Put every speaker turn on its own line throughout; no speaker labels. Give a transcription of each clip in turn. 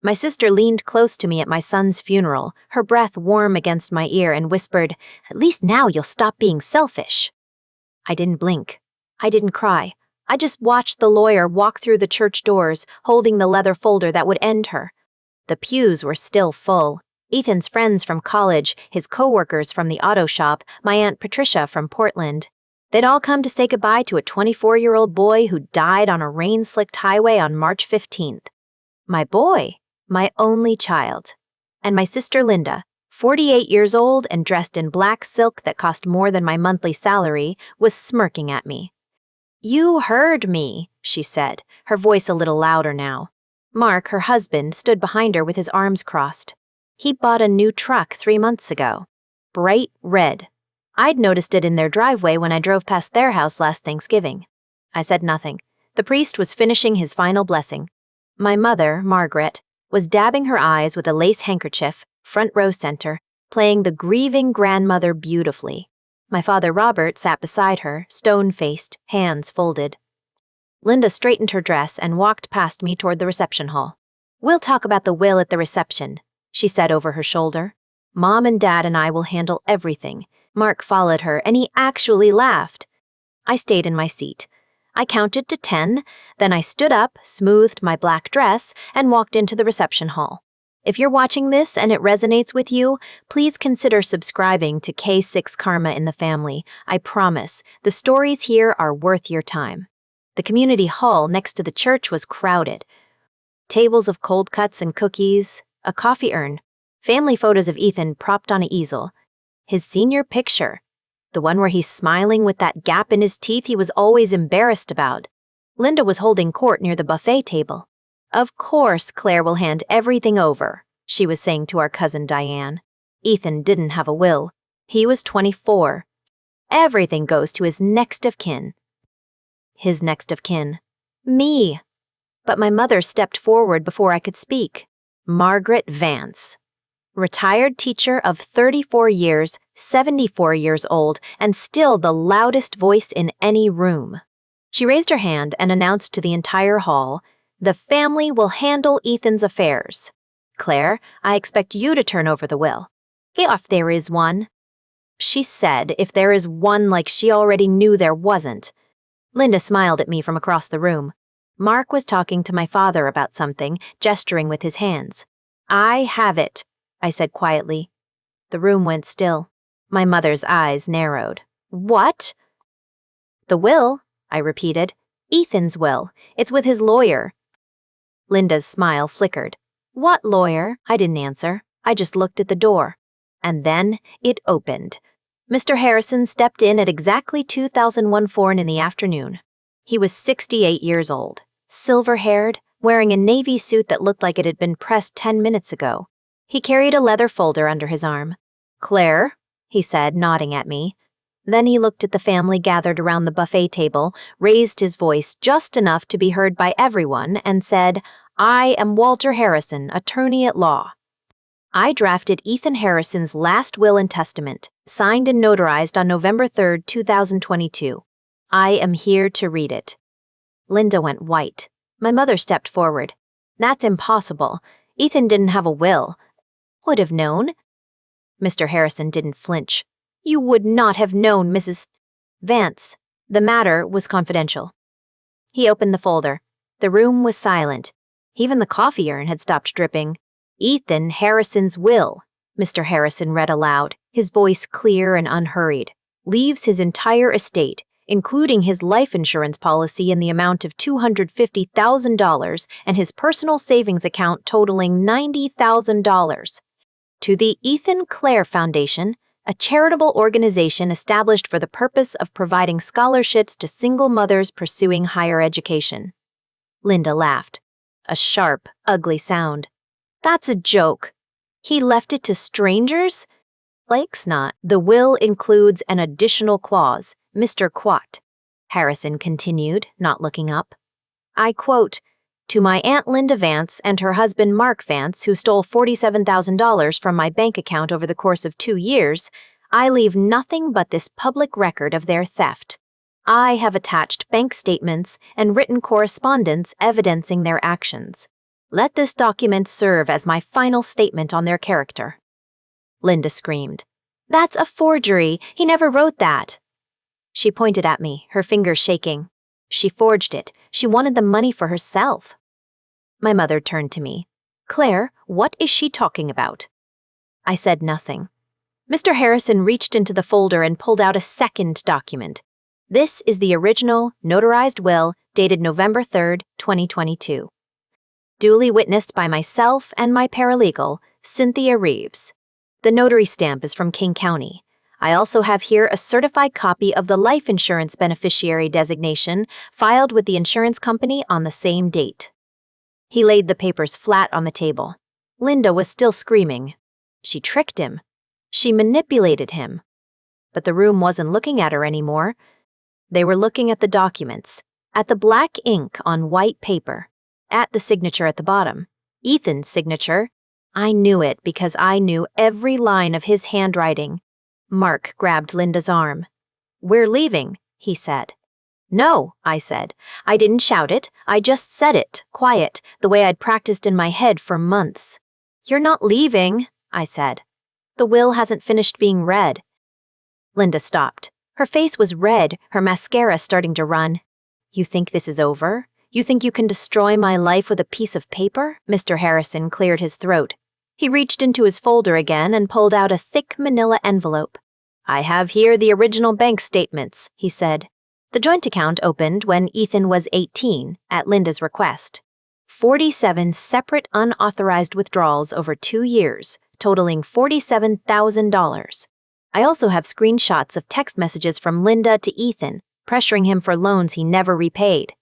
My sister leaned close to me at my son's funeral, her breath warm against my ear, and whispered, "At least now you'll stop being selfish." I didn't blink. I didn't cry. I just watched the lawyer walk through the church doors, holding the leather folder that would end her. The pews were still full. Ethan's friends from college, his coworkers from the auto shop, my Aunt Patricia from Portland. They'd all come to say goodbye to a 24-year-old boy who died on a rain-slicked highway on March 15th. My boy, my only child. And my sister Linda, 48 years old and dressed in black silk that cost more than my monthly salary, was smirking at me. "You heard me," she said, her voice a little louder now. Mark, her husband, stood behind her with his arms crossed. He'd bought a new truck 3 months ago. Bright red. I'd noticed it in their driveway when I drove past their house last Thanksgiving. I said nothing. The priest was finishing his final blessing. My mother, Margaret, was dabbing her eyes with a lace handkerchief, front row center, playing the grieving grandmother beautifully. My father, Robert, sat beside her, stone-faced, hands folded. Linda straightened her dress and walked past me toward the reception hall. "We'll talk about the will at the reception," she said over her shoulder. "Mom and Dad and I will handle everything." Mark followed her, and he actually laughed. I stayed in my seat. I counted to 10, then I stood up, smoothed my black dress, and walked into the reception hall. If you're watching this and it resonates with you, please consider subscribing to K6 Karma in the Family. I promise, the stories here are worth your time. The community hall next to the church was crowded. Tables of cold cuts and cookies, a coffee urn, family photos of Ethan propped on an easel. His senior picture, the one where he's smiling with that gap in his teeth he was always embarrassed about. Linda was holding court near the buffet table. "Of course Claire will hand everything over," she was saying to our cousin Diane. Ethan didn't have a will. He was 24. Everything goes to his next of kin. His next of kin. Me. But my mother stepped forward before I could speak. Margaret Vance. Retired teacher of 34 years, 74 years old, and still the loudest voice in any room. She raised her hand and announced to the entire hall, "The family will handle Ethan's affairs. Claire, I expect you to turn over the will. If there is one." She said if there is one like she already knew there wasn't. Linda smiled at me from across the room. Mark was talking to my father about something, gesturing with his hands. "I have it," I said quietly. The room went still. My mother's eyes narrowed. "What?" "The will," I repeated. "Ethan's will. It's with his lawyer." Linda's smile flickered. "What lawyer?" I didn't answer. I just looked at the door. And then it opened. Mr. Harrison stepped in at exactly 2014 in the afternoon. He was 68 years old, silver-haired, wearing a navy suit that looked like it had been pressed 10 minutes ago. He carried a leather folder under his arm. "Claire," he said, nodding at me. Then he looked at the family gathered around the buffet table, raised his voice just enough to be heard by everyone, and said, "I am Walter Harrison, attorney at law. I drafted Ethan Harrison's last will and testament, signed and notarized on November 3, 2022. I am here to read it." Linda went white. My mother stepped forward. "That's impossible. Ethan didn't have a will." "Would have known." Mr. Harrison didn't flinch. "You would not have known, Mrs. Vance. The matter was confidential." He opened the folder. The room was silent. Even the coffee urn had stopped dripping. "Ethan Harrison's will," Mr. Harrison read aloud, his voice clear and unhurried, "leaves his entire estate, including his life insurance policy in the amount of $250,000 and his personal savings account totaling $90,000, to the Ethan Clare Foundation, a charitable organization established for the purpose of providing scholarships to single mothers pursuing higher education." Linda laughed. A sharp, ugly sound. "That's a joke. He left it to strangers?" "Lake's not. The will includes an additional clause, Mr. Quat," Harrison continued, not looking up. I quote, "To my Aunt Linda Vance and her husband Mark Vance, who stole $47,000 from my bank account over the course of 2 years, I leave nothing but this public record of their theft. I have attached bank statements and written correspondence evidencing their actions. Let this document serve as my final statement on their character." Linda screamed. "That's a forgery. He never wrote that." She pointed at me, her fingers shaking. "She forged it. She wanted the money for herself." My mother turned to me. "Claire, what is she talking about?" I said nothing. Mr. Harrison reached into the folder and pulled out a second document. This is the original, notarized will dated November 3rd, 2022. Duly witnessed by myself and my paralegal, Cynthia Reeves. The notary stamp is from King County. I also have here a certified copy of the life insurance beneficiary designation filed with the insurance company on the same date. He laid the papers flat on the table. Linda was still screaming. She tricked him. She manipulated him. But the room wasn't looking at her anymore. They were looking at the documents, at the black ink on white paper, at the signature at the bottom. Ethan's signature. I knew it because I knew every line of his handwriting. Mark grabbed Linda's arm. "We're leaving," he said. "No," I said. "I didn't shout it. I just said it, quiet, the way I'd practiced in my head for months." "You're not leaving," I said. "The will hasn't finished being read." Linda stopped. Her face was red, her mascara starting to run. "You think this is over? You think you can destroy my life with a piece of paper?" Mr. Harrison cleared his throat. He reached into his folder again and pulled out a thick manila envelope. "I have here the original bank statements," he said. The joint account opened when Ethan was 18, at Linda's request. 47 separate unauthorized withdrawals over 2 years, totaling $47,000. I also have screenshots of text messages from Linda to Ethan, pressuring him for loans he never repaid.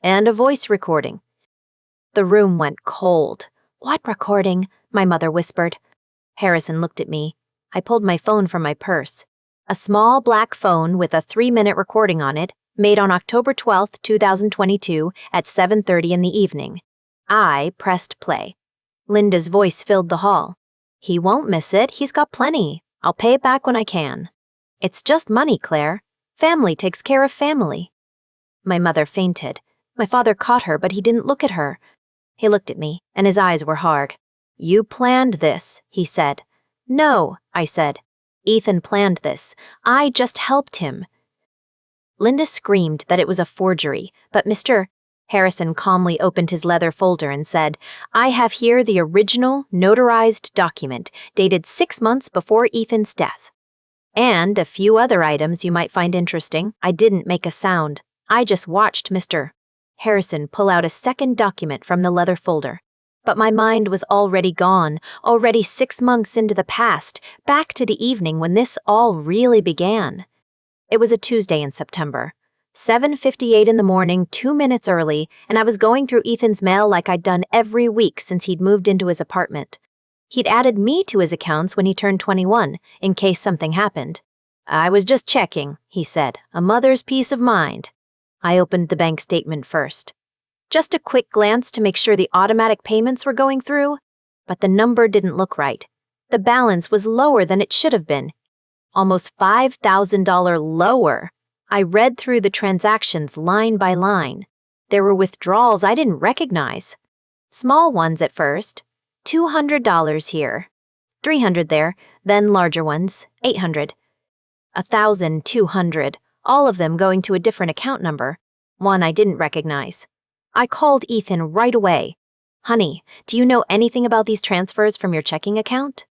And a voice recording. The room went cold. "What recording?" my mother whispered. Harrison looked at me. I pulled my phone from my purse. A small black phone with a 3-minute recording on it, made on October 12, 2022 at 7:30 in the evening. I pressed play. Linda's voice filled the hall. "He won't miss it. He's got plenty. I'll pay it back when I can. It's just money, Claire. Family takes care of family." My mother fainted. My father caught her, but he didn't look at her. He looked at me, and his eyes were hard. "You planned this," he said. "No," I said. "Ethan planned this. I just helped him." Linda screamed that it was a forgery, but Mr. Harrison calmly opened his leather folder and said, "I have here the original, notarized document, dated 6 months before Ethan's death. And a few other items you might find interesting." I didn't make a sound. I just watched Mr. Harrison pull out a second document from the leather folder. But my mind was already gone, already 6 months into the past, back to the evening when this all really began. It was a Tuesday in September. 7:58 in the morning, 2 minutes early, and I was going through Ethan's mail like I'd done every week since he'd moved into his apartment. He'd added me to his accounts when he turned 21, in case something happened. "I was just checking," he said, "a mother's peace of mind." I opened the bank statement first. Just a quick glance to make sure the automatic payments were going through, but the number didn't look right. The balance was lower than it should have been. Almost $5,000 lower. I read through the transactions line by line. There were withdrawals I didn't recognize. Small ones at first. $200 here. $300 there, then larger ones, $800. $1,200, all of them going to a different account number, one I didn't recognize. I called Ethan right away. "Honey, do you know anything about these transfers from your checking account?"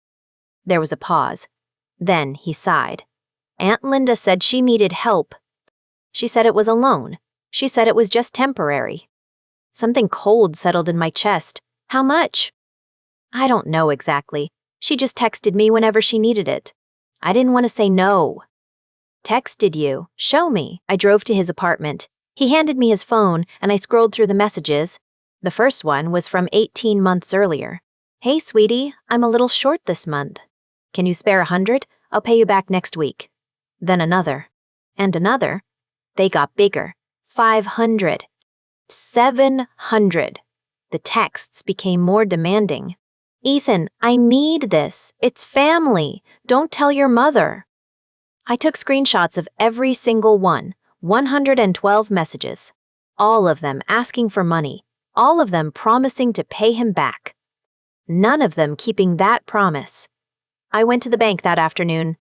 There was a pause. Then he sighed. "Aunt Linda said she needed help. She said it was a loan. She said it was just temporary." Something cold settled in my chest. "How much?" "I don't know exactly. She just texted me whenever she needed it." I didn't want to say no. "Texted you? Show me." I drove to his apartment. He handed me his phone, and I scrolled through the messages. The first one was from 18 months earlier. "Hey, sweetie, I'm a little short this month. Can you spare 100? I'll pay you back next week." Then another. And another. They got bigger. 500. 700. The texts became more demanding. "Ethan, I need this. It's family. Don't tell your mother." I took screenshots of every single one. 112 messages. All of them asking for money. all of them promising to pay him back. None of them keeping that promise. I went to the bank that afternoon.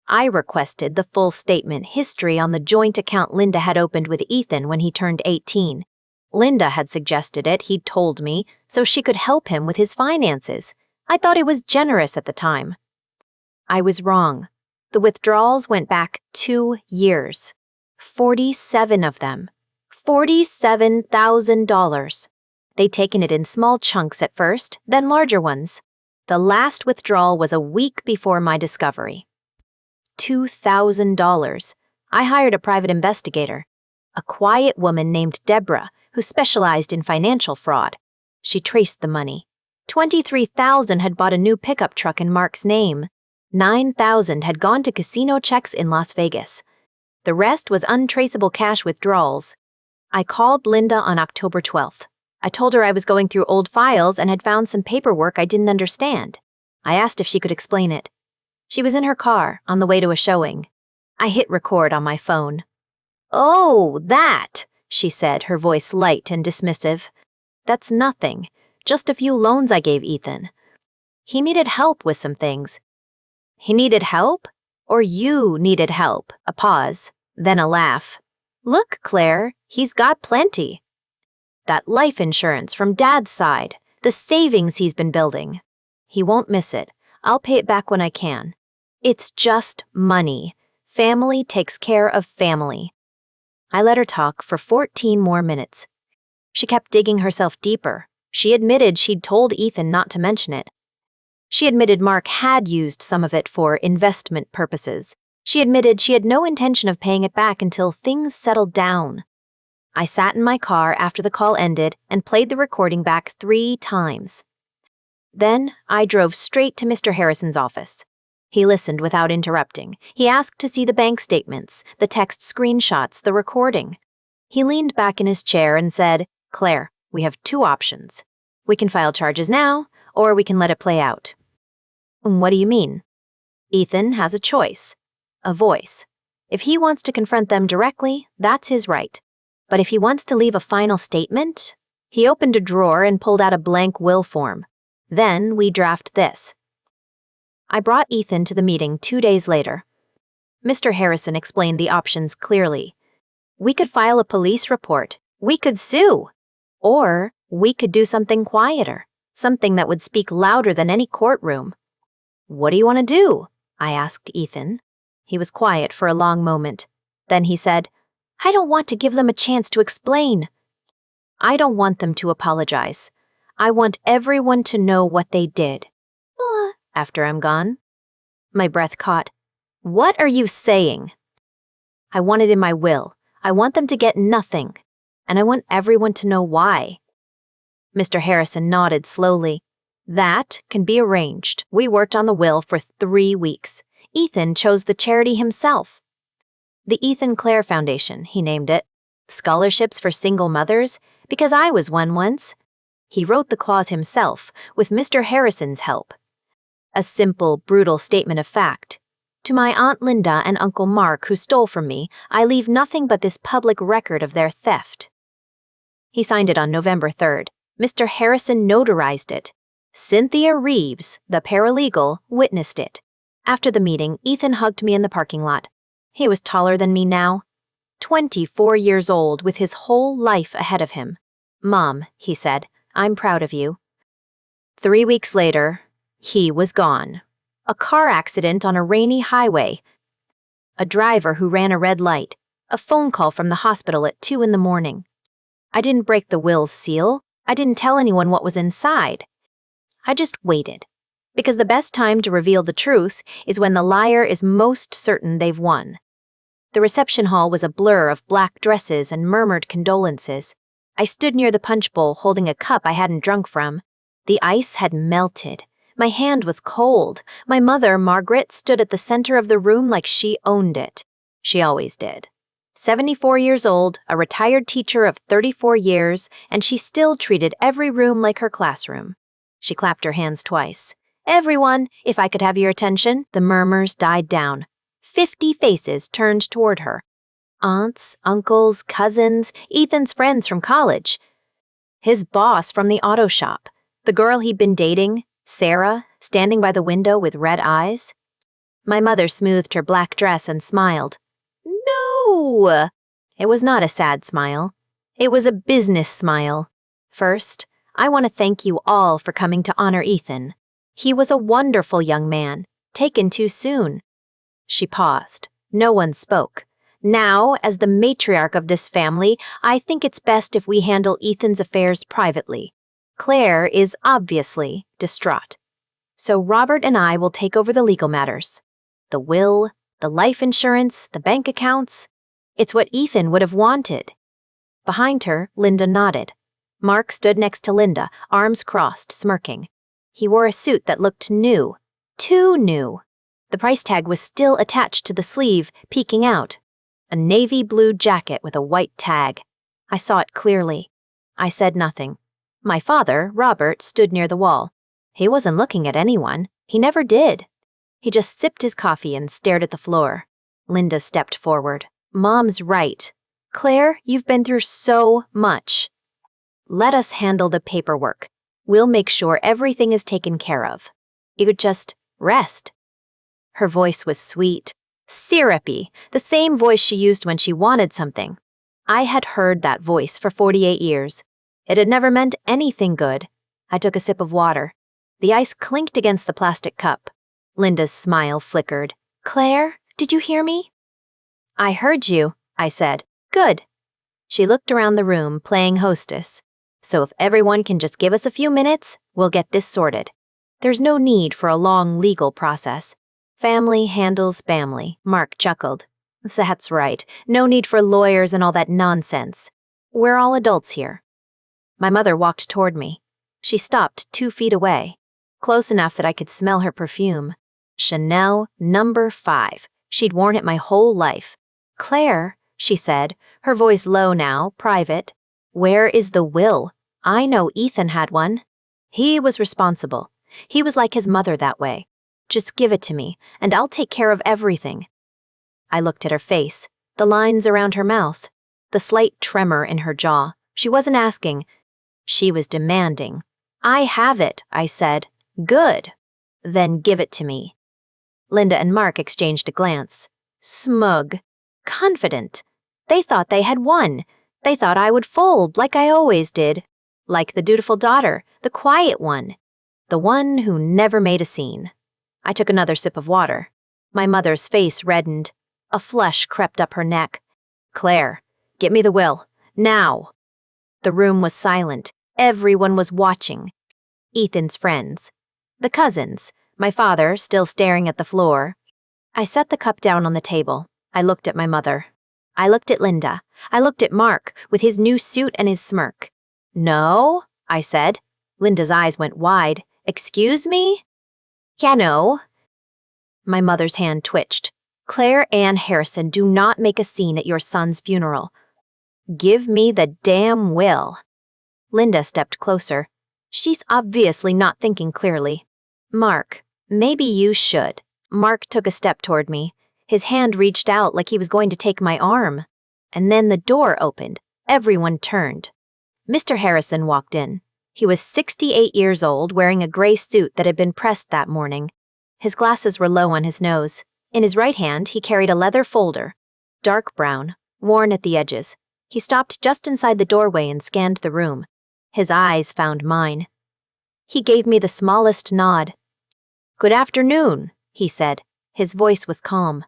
I requested the full statement history on the joint account Linda had opened with Ethan when he turned 18. Linda had suggested it, he'd told me, so she could help him with his finances. I thought it was generous at the time. I was wrong. The withdrawals went back 2 years. 47 of them. $47,000. They'd taken it in small chunks at first, then larger ones. The last withdrawal was a week before my discovery. $2,000. I hired a private investigator, a quiet woman named Deborah, who specialized in financial fraud. She traced the money. $23,000 had bought a new pickup truck in Mark's name. $9,000 had gone to casino checks in Las Vegas. The rest was untraceable cash withdrawals. I called Linda on October 12th. I told her I was going through old files and had found some paperwork I didn't understand. I asked if she could explain it. She was in her car, on the way to a showing. I hit record on my phone. "Oh, that," she said, her voice light and dismissive. "That's nothing. Just a few loans I gave Ethan. He needed help with some things." "He needed help? Or you needed help?" A pause, then a laugh. "Look, Claire, he's got plenty. That life insurance from Dad's side, the savings he's been building. He won't miss it. I'll pay it back when I can. It's just money. Family takes care of family." I let her talk for 14 more minutes. She kept digging herself deeper. She admitted she'd told Ethan not to mention it. She admitted Mark had used some of it for investment purposes. She admitted she had no intention of paying it back until things settled down. I sat in my car after the call ended and played the recording back 3 times. Then I drove straight to Mr. Harrison's office. He listened without interrupting. He asked to see the bank statements, the text screenshots, the recording. He leaned back in his chair and said, "Claire, we have 2 options. We can file charges now, or we can let it play out." "What do you mean?" "Ethan has a choice. A voice. If he wants to confront them directly, that's his right. But if he wants to leave a final statement..." He opened a drawer and pulled out a blank will form. "Then we draft this." I brought Ethan to the meeting 2 days later. Mr. Harrison explained the options clearly. We could file a police report. We could sue. Or we could do something quieter, something that would speak louder than any courtroom. "What do you want to do?" I asked Ethan. He was quiet for a long moment. Then he said, "I don't want to give them a chance to explain. I don't want them to apologize. I want everyone to know what they did. After I'm gone." My breath caught. "What are you saying?" "I want it in my will. I want them to get nothing. And I want everyone to know why." Mr. Harrison nodded slowly. "That can be arranged. We worked on the will for 3 weeks. Ethan chose the charity himself. The Ethan Clare Foundation, he named it. Scholarships for single mothers, because I was one once. He wrote the clause himself, with Mr. Harrison's help. A simple, brutal statement of fact. To my Aunt Linda and Uncle Mark, who stole from me, I leave nothing but this public record of their theft. He signed it on November 3rd. Mr. Harrison notarized it. Cynthia Reeves, the paralegal, witnessed it. After the meeting, Ethan hugged me in the parking lot. He was taller than me now. 24 years old, with his whole life ahead of him. "Mom," he said, "I'm proud of you." 3 weeks later, he was gone. A car accident on a rainy highway. A driver who ran a red light. A phone call from the hospital at 2 in the morning. I didn't break the will's seal. I didn't tell anyone what was inside. I just waited. Because the best time to reveal the truth is when the liar is most certain they've won. The reception hall was a blur of black dresses and murmured condolences. I stood near the punch bowl holding a cup I hadn't drunk from. The ice had melted. My hand was cold. My mother, Margaret, stood at the center of the room like she owned it. She always did. 74 years old, a retired teacher of 34 years, and she still treated every room like her classroom. She clapped her hands twice. "Everyone, if I could have your attention." The murmurs died down. 50 faces turned toward her. Aunts, uncles, cousins, Ethan's friends from college. His boss from the auto shop. The girl he'd been dating, Sarah, standing by the window with red eyes. My mother smoothed her black dress and smiled. No! It was not a sad smile. It was a business smile. First, I want to thank you all for coming to honor Ethan. He was a wonderful young man, taken too soon. She paused. No one spoke. Now, as the matriarch of this family, I think it's best if we handle Ethan's affairs privately. Claire is obviously distraught. So Robert and I will take over the legal matters. The will, the life insurance, the bank accounts. It's what Ethan would have wanted. Behind her, Linda nodded. Mark stood next to Linda, arms crossed, smirking. He wore a suit that looked new. Too new. The price tag was still attached to the sleeve, peeking out. A navy blue jacket with a white tag. I saw it clearly. I said nothing. My father, Robert, stood near the wall. He wasn't looking at anyone. He never did. He just sipped his coffee and stared at the floor. Linda stepped forward. Mom's right. Claire, you've been through so much. Let us handle the paperwork. We'll make sure everything is taken care of. You could just rest. Her voice was sweet, syrupy, the same voice she used when she wanted something. I had heard that voice for 48 years. It had never meant anything good. I took a sip of water. The ice clinked against the plastic cup. Linda's smile flickered. Claire, did you hear me? I heard you, I said. Good. She looked around the room, playing hostess. So if everyone can just give us a few minutes, we'll get this sorted. There's no need for a long legal process. Family handles family, Mark chuckled. That's right. No need for lawyers and all that nonsense. We're all adults here. My mother walked toward me. She stopped 2 feet away, close enough that I could smell her perfume. Chanel No. 5. She'd worn it my whole life. Claire, she said, her voice low now, private. Where is the will? I know Ethan had one. He was responsible. He was like his mother that way. Just give it to me, and I'll take care of everything. I looked at her face, the lines around her mouth, the slight tremor in her jaw. She wasn't asking. She was demanding. I have it, I said. Good. Then give it to me. Linda and Mark exchanged a glance. Smug. Confident. They thought they had won. They thought I would fold like I always did. Like the dutiful daughter, the quiet one. The one who never made a scene. I took another sip of water. My mother's face reddened. A flush crept up her neck. Claire, get me the will. Now. The room was silent. Everyone was watching. Ethan's friends. The cousins. My father, still staring at the floor. I set the cup down on the table. I looked at my mother. I looked at Linda. I looked at Mark, with his new suit and his smirk. No, I said. Linda's eyes went wide. Excuse me? Yeah, no. My mother's hand twitched. Claire Ann Harrison, do not make a scene at your son's funeral. Give me the damn will. Linda stepped closer. She's obviously not thinking clearly. Mark, maybe you should. Mark took a step toward me. His hand reached out like he was going to take my arm. And then the door opened. Everyone turned. Mr. Harrison walked in. He was 68 years old, wearing a gray suit that had been pressed that morning. His glasses were low on his nose. In his right hand, he carried a leather folder, dark brown, worn at the edges. He stopped just inside the doorway and scanned the room. His eyes found mine. He gave me the smallest nod. Good afternoon, he said. His voice was calm.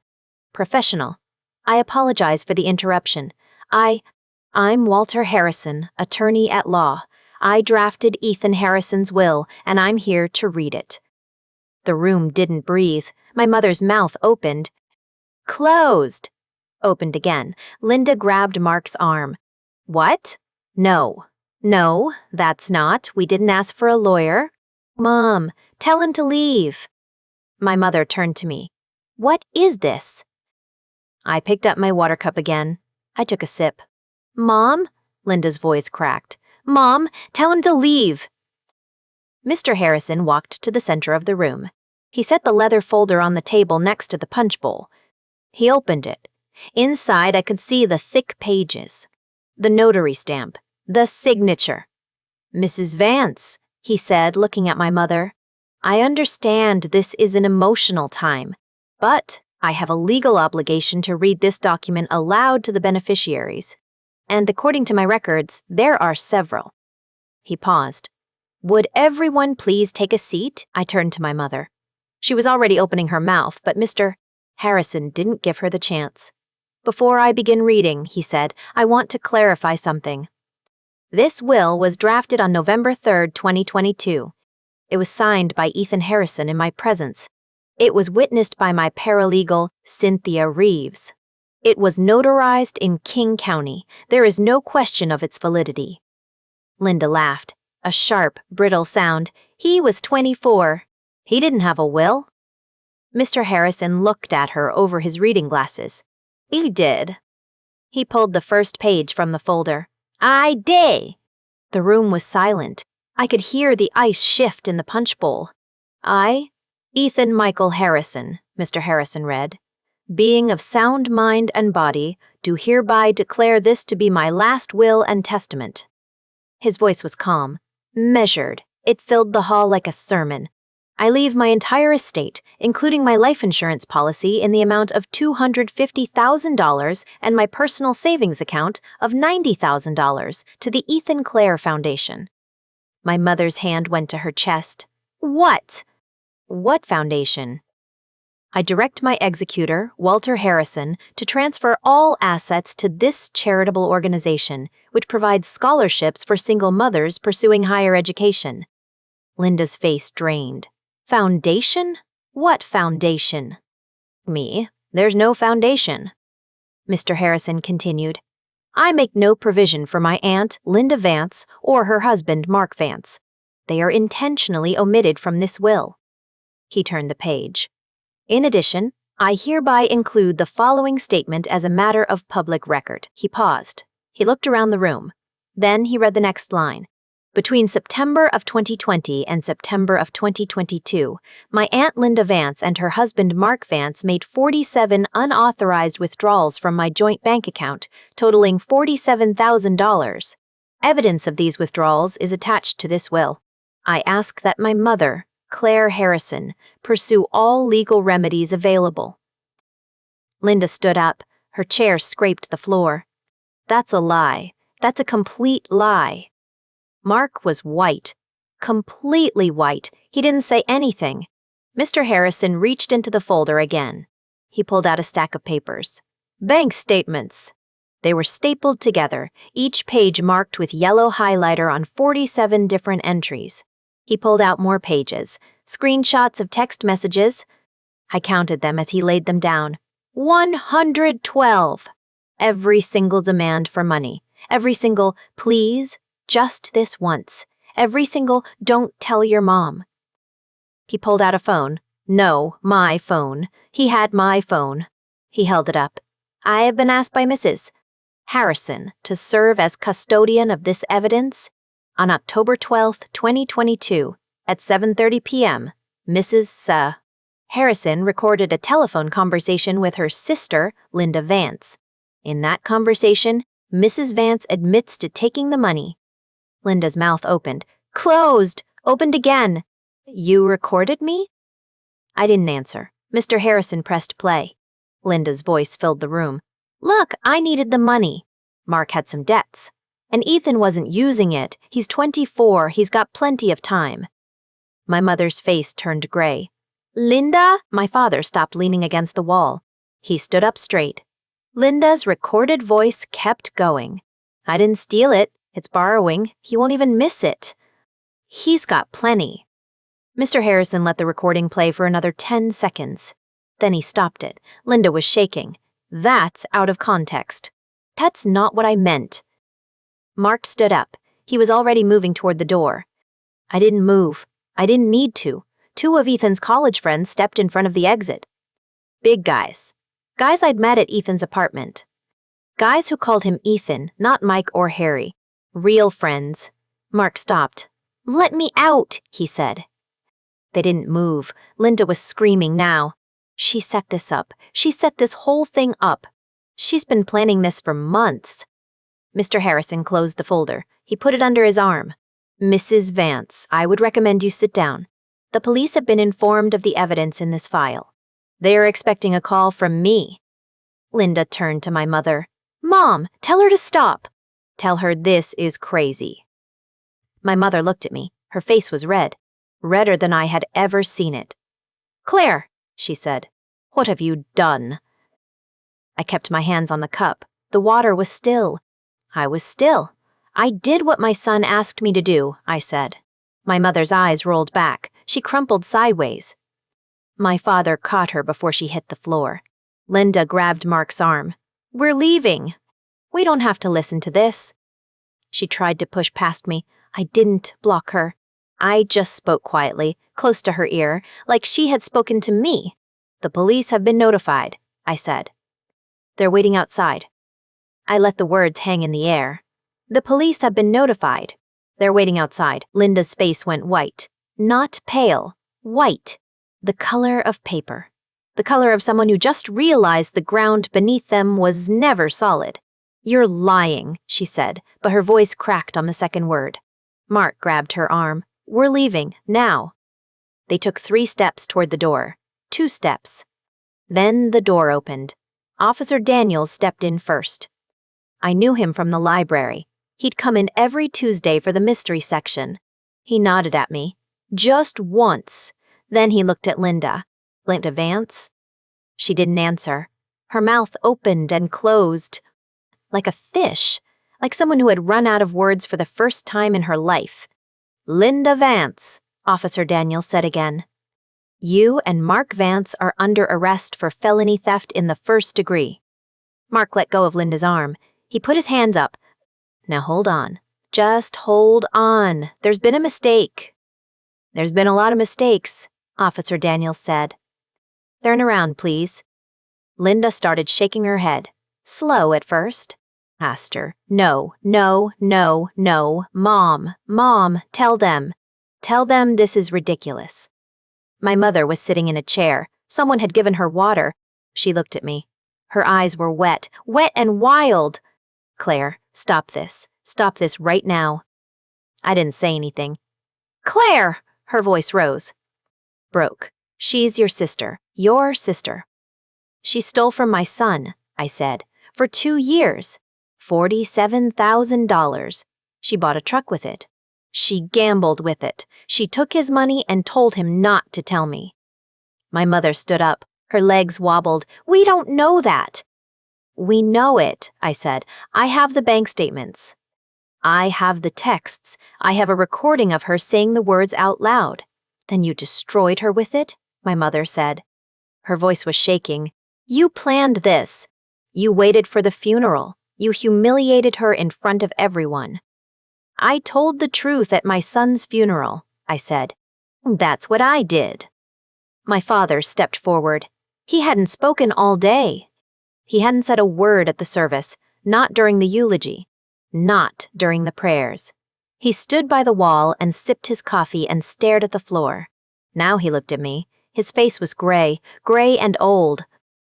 Professional. I apologize for the interruption. I'm Walter Harrison, attorney at law. I drafted Ethan Harrison's will, and I'm here to read it. The room didn't breathe. My mother's mouth opened. Closed. Opened again. Linda grabbed Mark's arm. What? No. No, that's not. We didn't ask for a lawyer. Mom, tell him to leave. My mother turned to me. What is this? I picked up my water cup again. I took a sip. Mom? Linda's voice cracked. Mom, tell him to leave. Mr. Harrison walked to the center of the room. He set the leather folder on the table next to the punch bowl. He opened it. Inside, I could see the thick pages. The notary stamp. The signature. Mrs. Vance, he said, looking at my mother, I understand this is an emotional time, but I have a legal obligation to read this document aloud to the beneficiaries. And according to my records, there are several. He paused. Would everyone please take a seat? I turned to my mother. She was already opening her mouth, but Mr. Harrison didn't give her the chance. Before I begin reading, he said, I want to clarify something. This will was drafted on November 3rd, 2022. It was signed by Ethan Harrison in my presence. It was witnessed by my paralegal, Cynthia Reeves. It was notarized in King County. There is no question of its validity. Linda laughed. A sharp, brittle sound. He was 24. He didn't have a will. Mr. Harrison looked at her over his reading glasses. He did. He pulled the first page from the folder. I did. The room was silent. I could hear the ice shift in the punch bowl. Ethan Michael Harrison, Mr. Harrison read, being of sound mind and body, do hereby declare this to be my last will and testament. His voice was calm, measured. It filled the hall like a sermon. I leave my entire estate, including my life insurance policy in the amount of $250,000 and my personal savings account of $90,000 to the Ethan Clare Foundation. My mother's hand went to her chest. What? What foundation? I direct my executor, Walter Harrison, to transfer all assets to this charitable organization, which provides scholarships for single mothers pursuing higher education. Linda's face drained. Foundation? What foundation? Me. There's no foundation. Mr. Harrison continued. I make no provision for my aunt, Linda Vance, or her husband, Mark Vance. They are intentionally omitted from this will. He turned the page. In addition, I hereby include the following statement as a matter of public record. He paused. He looked around the room. Then he read the next line. Between September of 2020 and September of 2022, my Aunt Linda Vance and her husband Mark Vance made 47 unauthorized withdrawals from my joint bank account, totaling $47,000. Evidence of these withdrawals is attached to this will. I ask that my mother, Claire Harrison, pursue all legal remedies available. Linda stood up. Her chair scraped the floor. That's a lie. That's a complete lie. Mark was white. Completely white. He didn't say anything. Mr. Harrison reached into the folder again. He pulled out a stack of papers. Bank statements. They were stapled together, each page marked with yellow highlighter on 47 different entries. He pulled out more pages, screenshots of text messages. I counted them as he laid them down. 112. Every single demand for money. Every single, please, just this once. Every single, don't tell your mom. He pulled out a phone. No, my phone. He had my phone. He held it up. I have been asked by Mrs. Harrison to serve as custodian of this evidence. On October 12, 2022, at 7:30 p.m., Mrs. Harrison recorded a telephone conversation with her sister, Linda Vance. In that conversation, Mrs. Vance admits to taking the money. Linda's mouth opened. Closed! Opened again! You recorded me? I didn't answer. Mr. Harrison pressed play. Linda's voice filled the room. Look, I needed the money. Mark had some debts. And Ethan wasn't using it. He's 24. He's got plenty of time. My mother's face turned gray. Linda? My father stopped leaning against the wall. He stood up straight. Linda's recorded voice kept going. I didn't steal it. It's borrowing. He won't even miss it. He's got plenty. Mr. Harrison let the recording play for another 10 seconds. Then he stopped it. Linda was shaking. That's out of context. That's not what I meant. Mark stood up. He was already moving toward the door. I didn't move. I didn't need to. 2 of Ethan's college friends stepped in front of the exit. Big guys. Guys I'd met at Ethan's apartment. Guys who called him Ethan, not Mike or Harry. Real friends. Mark stopped. Let me out, he said. They didn't move. Linda was screaming now. She set this up. She set this whole thing up. She's been planning this for months. Mr. Harrison closed the folder. He put it under his arm. Mrs. Vance, I would recommend you sit down. The police have been informed of the evidence in this file. They are expecting a call from me. Linda turned to my mother. Mom, tell her to stop. Tell her this is crazy. My mother looked at me. Her face was red, redder than I had ever seen it. Claire, she said, what have you done? I kept my hands on the cup. The water was still. I was still. I did what my son asked me to do, I said. My mother's eyes rolled back. She crumpled sideways. My father caught her before she hit the floor. Linda grabbed Mark's arm. We're leaving. We don't have to listen to this. She tried to push past me. I didn't block her. I just spoke quietly, close to her ear, like she had spoken to me. The police have been notified, I said. They're waiting outside. I let the words hang in the air. The police have been notified. They're waiting outside. Linda's face went white. Not pale. White. The color of paper. The color of someone who just realized the ground beneath them was never solid. You're lying, she said, but her voice cracked on the second word. Mark grabbed her arm. We're leaving, now. They took 3 steps toward the door. 2 steps. Then the door opened. Officer Daniels stepped in first. I knew him from the library. He'd come in every Tuesday for the mystery section. He nodded at me. Just once. Then he looked at Linda. Linda Vance? She didn't answer. Her mouth opened and closed. Like a fish. Like someone who had run out of words for the first time in her life. Linda Vance, Officer Daniels said again. You and Mark Vance are under arrest for felony theft in the 1st degree. Mark let go of Linda's arm. He put his hands up. Now hold on. Just hold on. There's been a mistake. There's been a lot of mistakes, Officer Daniels said. Turn around, please. Linda started shaking her head. Slow at first. Asked her. No, no, no, no. Mom, tell them. Tell them this is ridiculous. My mother was sitting in a chair. Someone had given her water. She looked at me. Her eyes were wet and wild. Claire, stop this. Stop this right now. I didn't say anything. Claire! Her voice rose. Broke. She's your sister. Your sister. She stole from my son, I said, for 2 years. $47,000. She bought a truck with it. She gambled with it. She took his money and told him not to tell me. My mother stood up. Her legs wobbled. We don't know that. We know it, I said. I have the bank statements. I have the texts. I have a recording of her saying the words out loud. Then you destroyed her with it? My mother said. Her voice was shaking. You planned this. You waited for the funeral. You humiliated her in front of everyone. I told the truth at my son's funeral, I said. That's what I did. My father stepped forward. He hadn't spoken all day. He hadn't said a word at the service, not during the eulogy, not during the prayers. He stood by the wall and sipped his coffee and stared at the floor. Now he looked at me. His face was gray and old.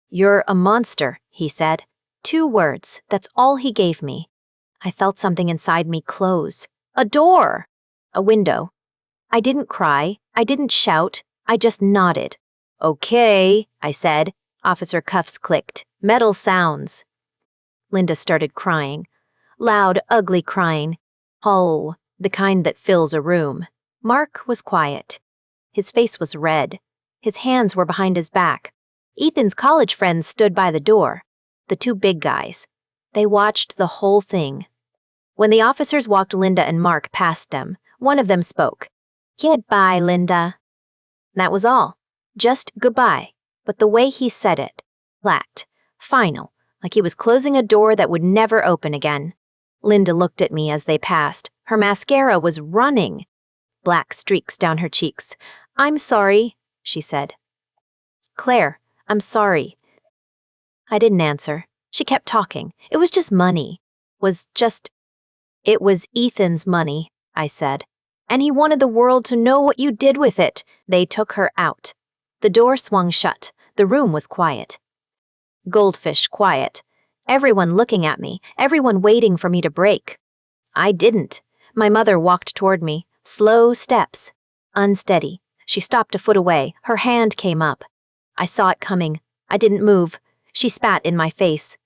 You're a monster, he said. 2 words, that's all he gave me. I felt something inside me close. A door! A window. I didn't cry. I didn't shout. I just nodded. Okay, I said. Officer cuffs clicked. Metal sounds. Linda started crying. Loud, ugly crying. Oh, the kind that fills a room. Mark was quiet. His face was red. His hands were behind his back. Ethan's college friends stood by the door. The 2 big guys. They watched the whole thing. When the officers walked Linda and Mark past them, one of them spoke. Goodbye, Linda. That was all. Just goodbye. But the way he said it, flat, final, like he was closing a door that would never open again. Linda looked at me as they passed. Her mascara was running. Black streaks down her cheeks. I'm sorry, she said. Claire, I'm sorry. I didn't answer. She kept talking. It was just money. It was Ethan's money, I said. And he wanted the world to know what you did with it. They took her out. The door swung shut. The room was quiet. Goldfish quiet. Everyone looking at me. Everyone waiting for me to break. I didn't. My mother walked toward me, slow steps. Unsteady. She stopped a foot away. Her hand came up. I saw it coming. I didn't move. She spat in my face.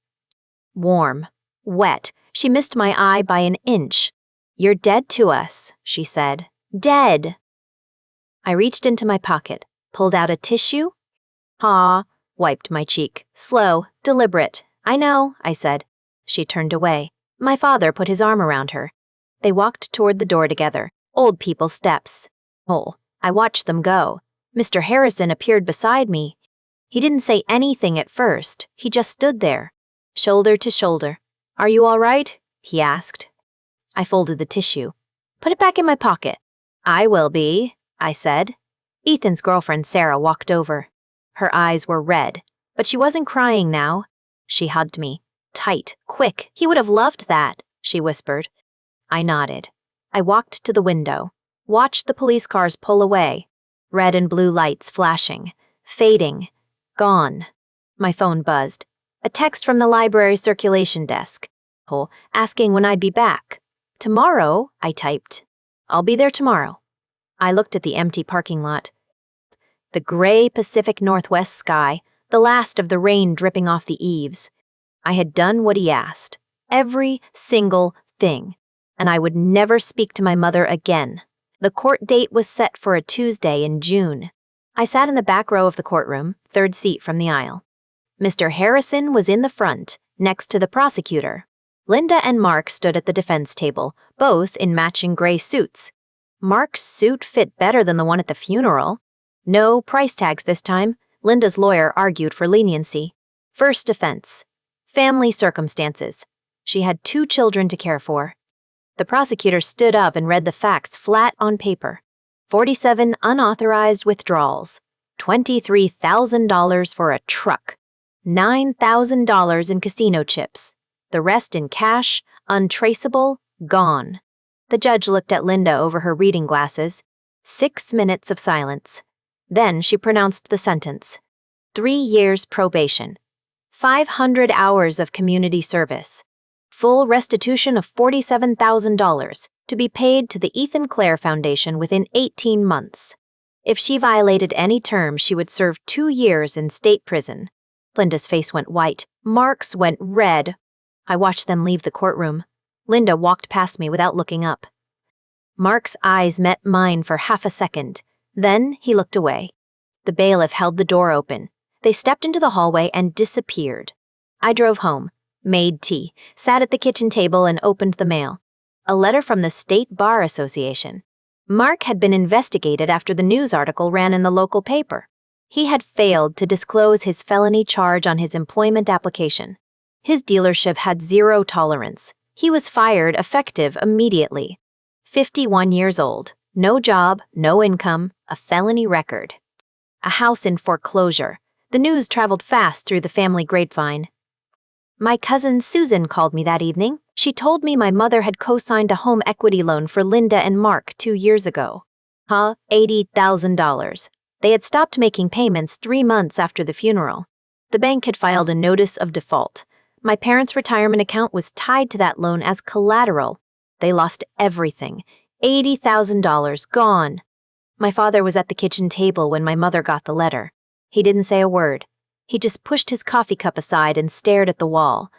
Warm. Wet. She missed my eye by an inch. "You're dead to us," she said. "Dead." I reached into my pocket, pulled out a tissue. Wiped my cheek. Slow, deliberate. "I know," I said. She turned away. My father put his arm around her. They walked toward the door together, old people steps. I watched them go. Mr. Harrison appeared beside me. He didn't say anything at first. He just stood there, shoulder to shoulder. "Are you all right?" he asked. I folded the tissue. "Put it back in my pocket." "I will be," I said. Ethan's girlfriend Sarah walked over. Her eyes were red, but she wasn't crying now. She hugged me. Tight, quick. "He would have loved that," she whispered. I nodded. I walked to the window, watched the police cars pull away, red and blue lights flashing, fading, gone. My phone buzzed. A text from the library circulation desk, asking when I'd be back. "Tomorrow," I typed. "I'll be there tomorrow." I looked at the empty parking lot. The gray Pacific Northwest sky, the last of the rain dripping off the eaves. I had done what he asked. Every single thing. And I would never speak to my mother again. The court date was set for a Tuesday in June. I sat in the back row of the courtroom, third seat from the aisle. Mr. Harrison was in the front, next to the prosecutor. Linda and Mark stood at the defense table, both in matching gray suits. Mark's suit fit better than the one at the funeral. No price tags this time. Linda's lawyer argued for leniency. First defense. Family circumstances. She had 2 children to care for. The prosecutor stood up and read the facts flat on paper. 47 unauthorized withdrawals. $23,000 for a truck. $9,000 in casino chips. The rest in cash, untraceable, gone. The judge looked at Linda over her reading glasses. 6 minutes of silence. Then she pronounced the sentence. 3 years probation. 500 hours of community service. Full restitution of $47,000 to be paid to the Ethan Clare Foundation within 18 months. If she violated any term, she would serve 2 years in state prison. Linda's face went white. Mark's went red. I watched them leave the courtroom. Linda walked past me without looking up. Mark's eyes met mine for half a second. Then he looked away. The bailiff held the door open. They stepped into the hallway and disappeared. I drove home, made tea, sat at the kitchen table and opened the mail. A letter from the State Bar Association. Mark had been investigated after the news article ran in the local paper. He had failed to disclose his felony charge on his employment application. His dealership had 0 tolerance. He was fired effective immediately. 51 years old, no job, no income, a felony record. A house in foreclosure. The news traveled fast through the family grapevine. My cousin Susan called me that evening. She told me my mother had co-signed a home equity loan for Linda and Mark 2 years ago. $80,000. They had stopped making payments 3 months after the funeral. The bank had filed a notice of default. My parents' retirement account was tied to that loan as collateral. They lost everything. $80,000 gone. My father was at the kitchen table when my mother got the letter. He didn't say a word. He just pushed his coffee cup aside and stared at the wall.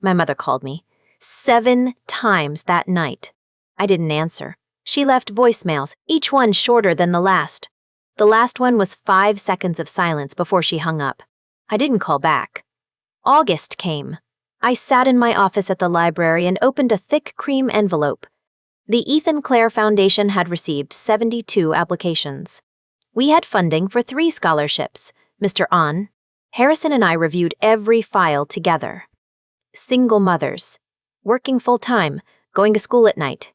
My mother called me 7 times that night. I didn't answer. She left voicemails, each one shorter than the last. The last one was 5 seconds of silence before she hung up. I didn't call back. August came. I sat in my office at the library and opened a thick cream envelope. The Ethan Clare Foundation had received 72 applications. We had funding for 3 scholarships. Mr. On, Harrison and I reviewed every file together. Single mothers. Working full-time, going to school at night.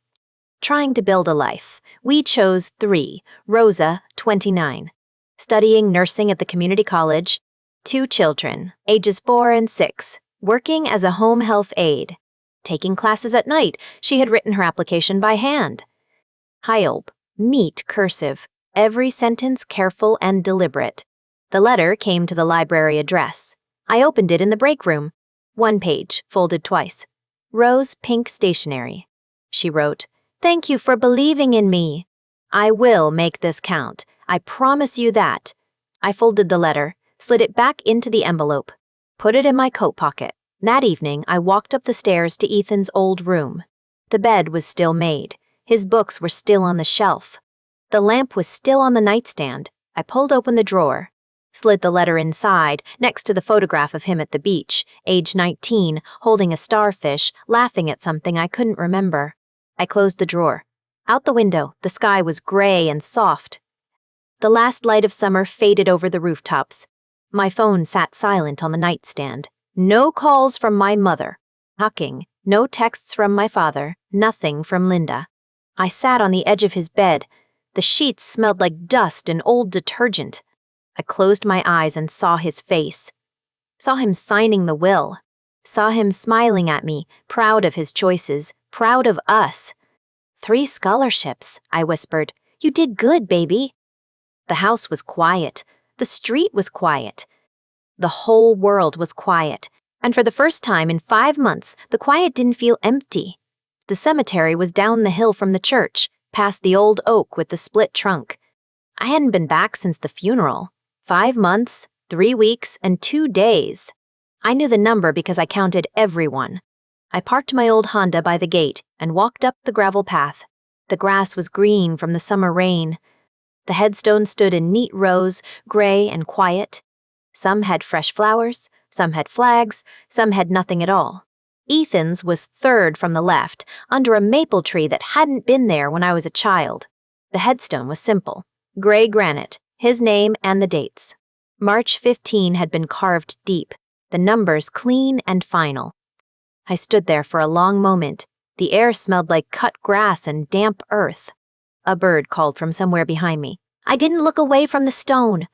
Trying to build a life. We chose 3. Rosa, 29. Studying nursing at the community college. 2 children, ages 4 and 6. Working as a home health aide. Taking classes at night. She had written her application by hand. Hyope, meet cursive. Every sentence careful and deliberate. The letter came to the library address. I opened it in the break room. 1 page, folded twice. Rose pink stationery. She wrote, Thank you for believing in me. I will make this count. I promise you that. I folded the letter, slid it back into the envelope, put it in my coat pocket. That evening, I walked up the stairs to Ethan's old room. The bed was still made. His books were still on the shelf. The lamp was still on the nightstand. I pulled open the drawer, slid the letter inside, next to the photograph of him at the beach, age 19, holding a starfish, laughing at something I couldn't remember. I closed the drawer. Out the window, the sky was gray and soft. The last light of summer faded over the rooftops. My phone sat silent on the nightstand. No calls from my mother. Knocking. No texts from my father. Nothing from Linda. I sat on the edge of his bed. The sheets smelled like dust and old detergent. I closed my eyes and saw his face. Saw him signing the will. Saw him smiling at me, proud of his choices, proud of us. 3 scholarships, I whispered. You did good, baby. The house was quiet. The street was quiet. The whole world was quiet. And for the first time in 5 months, the quiet didn't feel empty. The cemetery was down the hill from the church, past the old oak with the split trunk. I hadn't been back since the funeral. 5 months, 3 weeks, and 2 days. I knew the number because I counted everyone. I parked my old Honda by the gate and walked up the gravel path. The grass was green from the summer rain. The headstones stood in neat rows, gray and quiet. Some had fresh flowers, some had flags, some had nothing at all. Ethan's was 3rd from the left, under a maple tree that hadn't been there when I was a child. The headstone was simple. Gray granite, his name and the dates. March 15 had been carved deep, the numbers clean and final. I stood there for a long moment. The air smelled like cut grass and damp earth. A bird called from somewhere behind me. I didn't look away from the stone.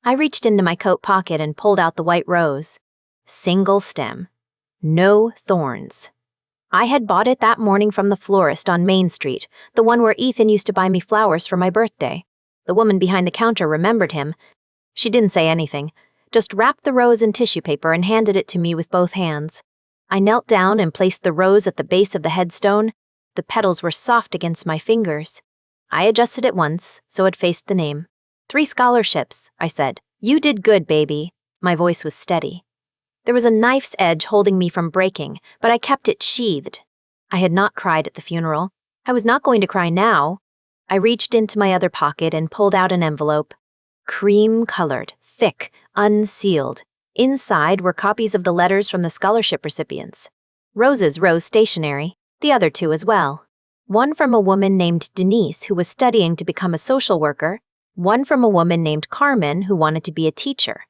I reached into my coat pocket and pulled out the white rose. Single stem. No thorns. I had bought it that morning from the florist on Main Street, the one where Ethan used to buy me flowers for my birthday. The woman behind the counter remembered him. She didn't say anything, just wrapped the rose in tissue paper and handed it to me with both hands. I knelt down and placed the rose at the base of the headstone. The petals were soft against my fingers. I adjusted it once, so it faced the name. 3 scholarships, I said. You did good, baby. My voice was steady. There was a knife's edge holding me from breaking, but I kept it sheathed. I had not cried at the funeral. I was not going to cry now. I reached into my other pocket and pulled out an envelope. Cream-colored, thick, unsealed. Inside were copies of the letters from the scholarship recipients. Rose's rose stationery, the other 2 as well. One from a woman named Denise who was studying to become a social worker, one from a woman named Carmen who wanted to be a teacher.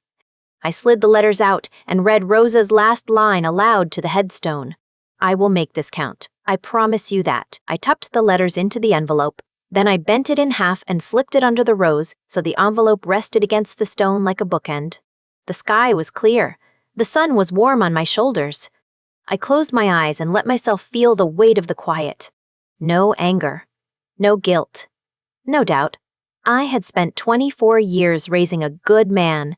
I slid the letters out and read Rosa's last line aloud to the headstone. I will make this count. I promise you that. I tucked the letters into the envelope. Then I bent it in half and slipped it under the rose so the envelope rested against the stone like a bookend. The sky was clear. The sun was warm on my shoulders. I closed my eyes and let myself feel the weight of the quiet. No anger. No guilt. No doubt. I had spent 24 years raising a good man.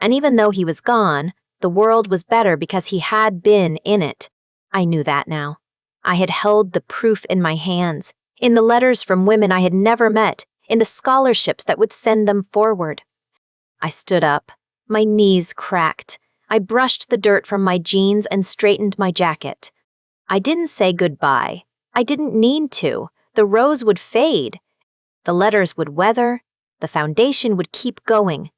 And even though he was gone, the world was better because he had been in it. I knew that now. I had held the proof in my hands, in the letters from women I had never met, in the scholarships that would send them forward. I stood up. My knees cracked. I brushed the dirt from my jeans and straightened my jacket. I didn't say goodbye. I didn't need to. The rose would fade. The letters would weather. The foundation would keep going.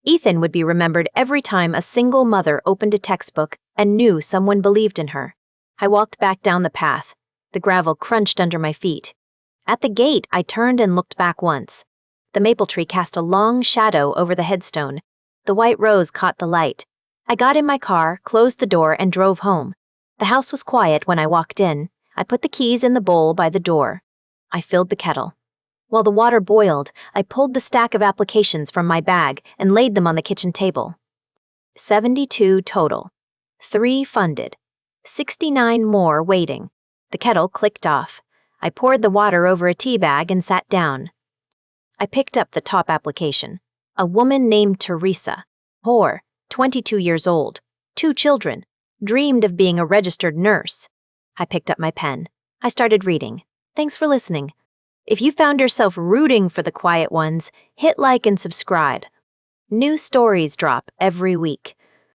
Ethan would be remembered every time a single mother opened a textbook and knew someone believed in her. I walked back down the path. The gravel crunched under my feet. At the gate, I turned and looked back once. The maple tree cast a long shadow over the headstone. The white rose caught the light. I got in my car, closed the door, and drove home. The house was quiet when I walked in. I put the keys in the bowl by the door. I filled the kettle. While the water boiled, I pulled the stack of applications from my bag and laid them on the kitchen table. 72 total. 3 funded. 69 more waiting. The kettle clicked off. I poured the water over a tea bag and sat down. I picked up the top application. A woman named Teresa. Whore, 22 years old. 2 children. Dreamed of being a registered nurse. I picked up my pen. I started reading. Thanks for listening. If you found yourself rooting for the quiet ones, hit like and subscribe. New stories drop every week.